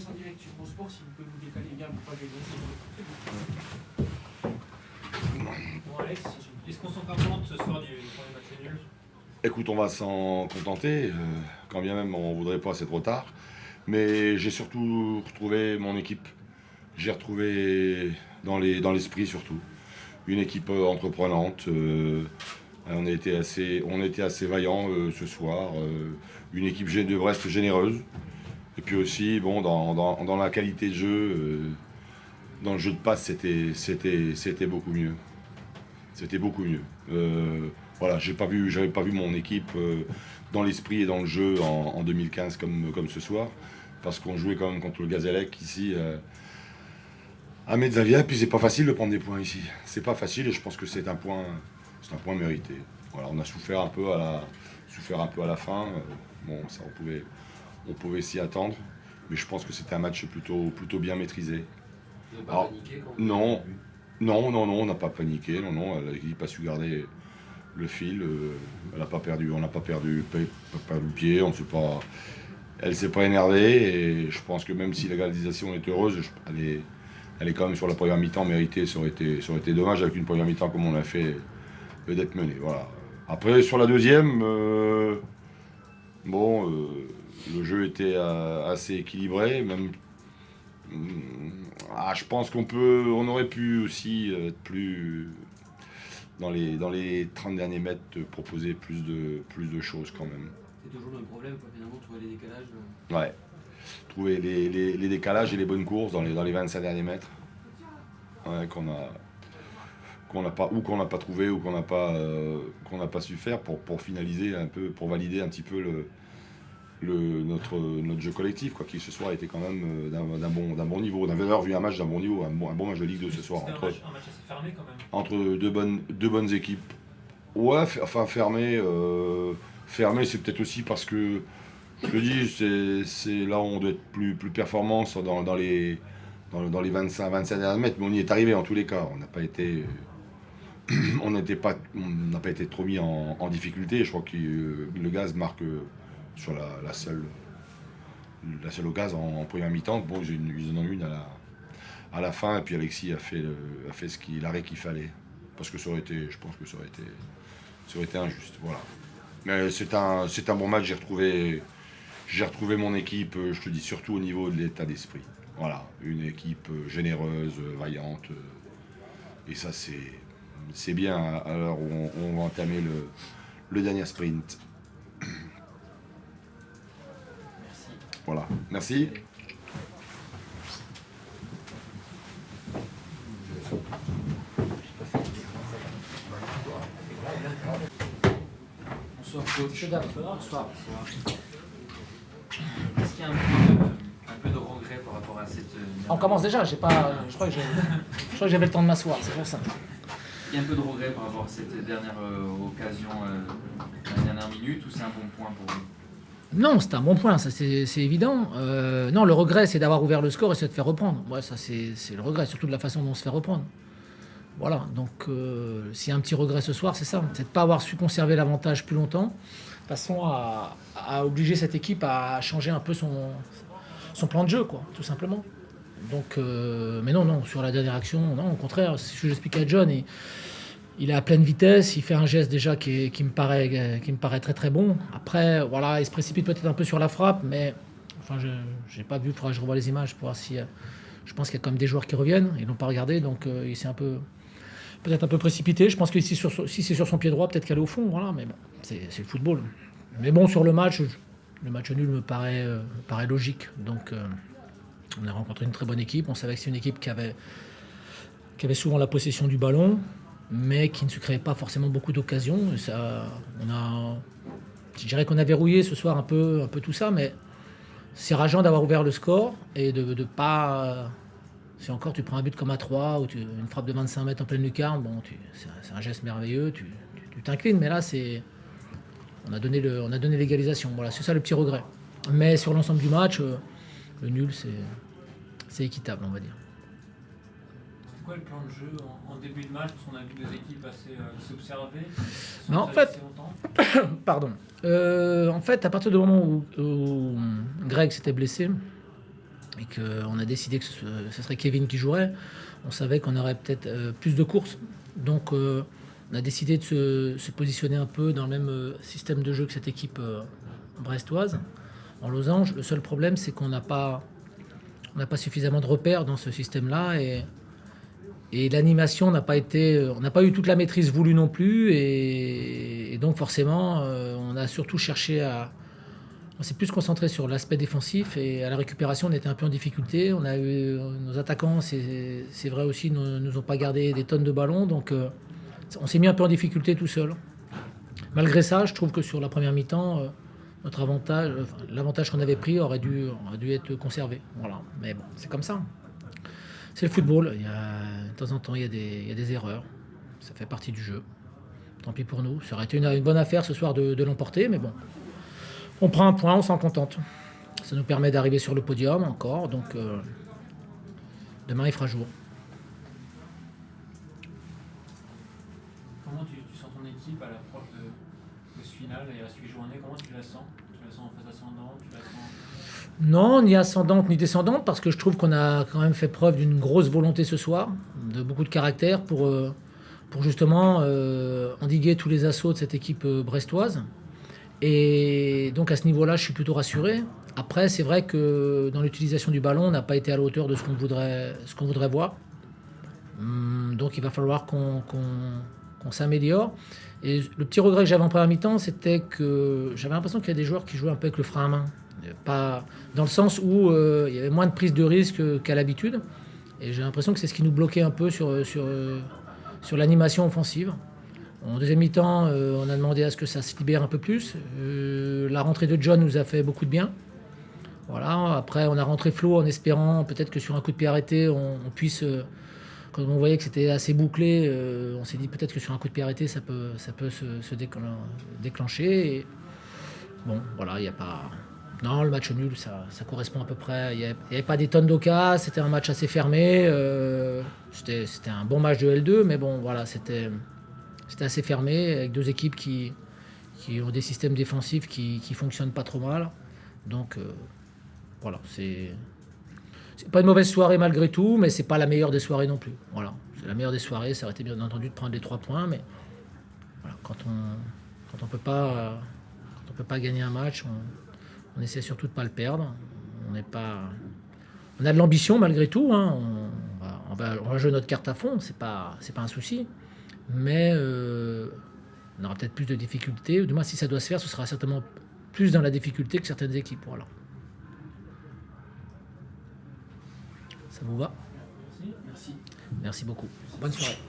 passe en direct sur mon sport, si vous pouvez vous décaler bien pour pas gagner. Bon Alex, est-ce qu'on s'en contente ce soir du premier match nul? Écoute, on va s'en contenter, quand bien même on voudrait pas, c'est trop tard. Mais j'ai surtout retrouvé mon équipe. J'ai retrouvé dans l'esprit surtout une équipe entreprenante. On était assez vaillants ce soir. Une équipe de Brest généreuse. Et puis aussi, bon, dans la qualité de jeu, dans le jeu de passe, c'était beaucoup mieux. C'était beaucoup mieux. Voilà, j'avais pas vu mon équipe dans l'esprit et dans le jeu en 2015 comme ce soir, parce qu'on jouait quand même contre le Gazélec ici à Mezzavia, puis c'est pas facile de prendre des points ici. C'est pas facile et je pense que c'est un point mérité. Voilà, on a souffert un peu à la fin. Bon, ça on pouvait s'y attendre, mais je pense que c'était un match plutôt bien maîtrisé. Vous n'avez pas paniqué quand vous Non, on n'a pas paniqué. Non, l'équipe a su garder le fil. On n'a pas perdu le pied. Elle s'est pas énervée et je pense que même si l'égalisation est heureuse, elle est quand même sur la première mi-temps méritée. Ça aurait été dommage avec une première mi-temps comme on l'a fait d'être menée. Voilà. Après sur la deuxième, le jeu était assez équilibré. Même, je pense on aurait pu aussi être plus dans les 30 derniers mètres proposer plus de choses quand même. C'est toujours le même problème, quoi, finalement, trouver les décalages. Ouais. Trouver les décalages et les bonnes courses dans les 25 derniers mètres. Ouais, qu'on n'a pas trouvé ou qu'on n'a pas su faire pour finaliser un peu, pour valider un petit peu notre jeu collectif, quoi, qui ce soir était quand même d'un bon niveau. On avait d'ailleurs vu un match d'un bon niveau, un bon match de Ligue 2 ce soir. C'était un match assez fermé quand même. Entre deux bonnes équipes. Ouais, enfin fermé, c'est peut-être aussi parce que, je te dis, c'est là où on doit être plus performant dans les 25 derniers mètres, mais on y est arrivé en tous les cas. On n'a pas été trop mis en difficulté. Je crois que le Gaz marque sur la seule au Gaz en première mi-temps. Bon, ils en ont une à la fin, et puis Alexis a fait l'arrêt qu'il fallait. Parce que je pense que ça aurait été injuste. Voilà. Mais c'est un bon match. J'ai retrouvé mon équipe, je te dis, surtout au niveau de l'état d'esprit. Voilà, une équipe généreuse, vaillante. Et ça, c'est bien à l'heure où on va entamer le dernier sprint. Merci. Voilà, merci. Bonsoir, coach. Bonsoir. Est-ce qu'il y a un peu de regret par rapport à cette... On commence déjà, je crois que j'avais le temps de m'asseoir, c'est pour ça. Il y a un peu de regret par rapport à cette dernière occasion, la dernière minute, ou c'est un bon point pour vous? Non, c'est un bon point, ça c'est évident. Non, le regret, c'est d'avoir ouvert le score et de se faire reprendre. Ouais, ça c'est le regret, surtout de la façon dont on se fait reprendre. Voilà, donc s'il y a un petit regret ce soir, c'est ça. C'est de ne pas avoir su conserver l'avantage plus longtemps, de façon à obliger cette équipe à changer un peu son plan de jeu, quoi, tout simplement. Donc, mais non, sur la dernière action, non, au contraire, c'est ce que j'expliquais à John, il est à pleine vitesse, il fait un geste déjà qui me paraît très très bon. Après, voilà, il se précipite peut-être un peu sur la frappe, mais enfin, je n'ai pas vu, il faudra que je revoie les images pour voir si... je pense qu'il y a quand même des joueurs qui reviennent, ils l'ont pas regardé, donc il s'est peut-être un peu précipité. Je pense que si c'est sur son pied droit, peut-être qu'elle est au fond, voilà, mais bon, c'est le football. Mais bon, sur le match nul me paraît logique. Donc, on a rencontré une très bonne équipe. On savait que c'est une équipe qui avait souvent la possession du ballon, mais qui ne se créait pas forcément beaucoup d'occasions. Et ça, je dirais qu'on a verrouillé ce soir un peu tout ça, mais c'est rageant d'avoir ouvert le score et de pas... Si encore tu prends un but comme à 3 ou une frappe de 25 mètres en pleine lucarne, bon, c'est un geste merveilleux, tu t'inclines, mais là on a donné l'égalisation. Voilà, c'est ça le petit regret. Mais sur l'ensemble du match, le nul c'est équitable, on va dire. C'était quoi le plan de jeu en début de match? Parce qu'on a vu deux équipes assez s'observer. Non, en fait, pardon. En fait, à partir du moment où Greg s'était blessé, et qu'on a décidé que ce serait Kevin qui jouerait, on savait qu'on aurait peut-être plus de courses. Donc on a décidé de se positionner un peu dans le même système de jeu que cette équipe brestoise, en losange. Le seul problème, c'est qu'on n'a pas suffisamment de repères dans ce système-là, et l'animation n'a pas été... On n'a pas eu toute la maîtrise voulue non plus, et donc forcément, on a surtout cherché à... On s'est plus concentré sur l'aspect défensif, et à la récupération, on était un peu en difficulté. On a eu nos attaquants, c'est vrai aussi, ne nous ont pas gardé des tonnes de ballons, donc on s'est mis un peu en difficulté tout seul. Malgré ça, je trouve que sur la première mi-temps, notre avantage, l'avantage qu'on avait pris aurait dû être conservé. Voilà. Mais bon, c'est comme ça. C'est le football. De temps en temps, il y a des erreurs. Ça fait partie du jeu. Tant pis pour nous. Ça aurait été une bonne affaire ce soir de l'emporter, mais bon. On prend un point, on s'en contente. Ça nous permet d'arriver sur le podium encore. Donc, demain, il fera jour. Comment tu sens ton équipe à l'approche de ce final et à ce 8 journées? Comment tu la sens? Tu la sens en phase ascendante? Tu la sens... Non, ni ascendante ni descendante, parce que je trouve qu'on a quand même fait preuve d'une grosse volonté ce soir, de beaucoup de caractère pour justement endiguer tous les assauts de cette équipe brestoise. Et donc à ce niveau-là, je suis plutôt rassuré. Après, c'est vrai que dans l'utilisation du ballon, on n'a pas été à la hauteur de ce qu'on voudrait voir. Donc il va falloir qu'on s'améliore. Et le petit regret que j'avais en première mi-temps, c'était que j'avais l'impression qu'il y a des joueurs qui jouaient un peu avec le frein à main. Pas dans le sens où il y avait moins de prise de risque qu'à l'habitude. Et j'ai l'impression que c'est ce qui nous bloquait un peu sur l'animation offensive. En deuxième mi-temps, on a demandé à ce que ça se libère un peu plus. La rentrée de John nous a fait beaucoup de bien. Voilà. Après, on a rentré Flo en espérant peut-être que sur un coup de pied arrêté, on puisse... quand on voyait que c'était assez bouclé, on s'est dit peut-être que sur un coup de pied arrêté, ça peut se déclencher. Et bon, voilà, il n'y a pas... Non, le match nul, ça correspond à peu près. Il n'y avait pas des tonnes d'occasions, c'était un match assez fermé. C'était un bon match de L2, mais bon, voilà, c'était assez fermé, avec deux équipes qui ont des systèmes défensifs qui fonctionnent pas trop mal. Donc, voilà, c'est pas une mauvaise soirée malgré tout, mais c'est pas la meilleure des soirées non plus. Voilà, c'est la meilleure des soirées, ça aurait été bien entendu de prendre les 3 points, mais voilà, quand on peut pas gagner un match, on essaie surtout de ne pas le perdre. On a de l'ambition malgré tout. Hein. On va jouer notre carte à fond, c'est pas un souci. Mais on aura peut-être plus de difficultés. Ou du moins, si ça doit se faire, ce sera certainement plus dans la difficulté que certaines équipes. Voilà. Ça vous va? Merci. Merci beaucoup. Bonne soirée.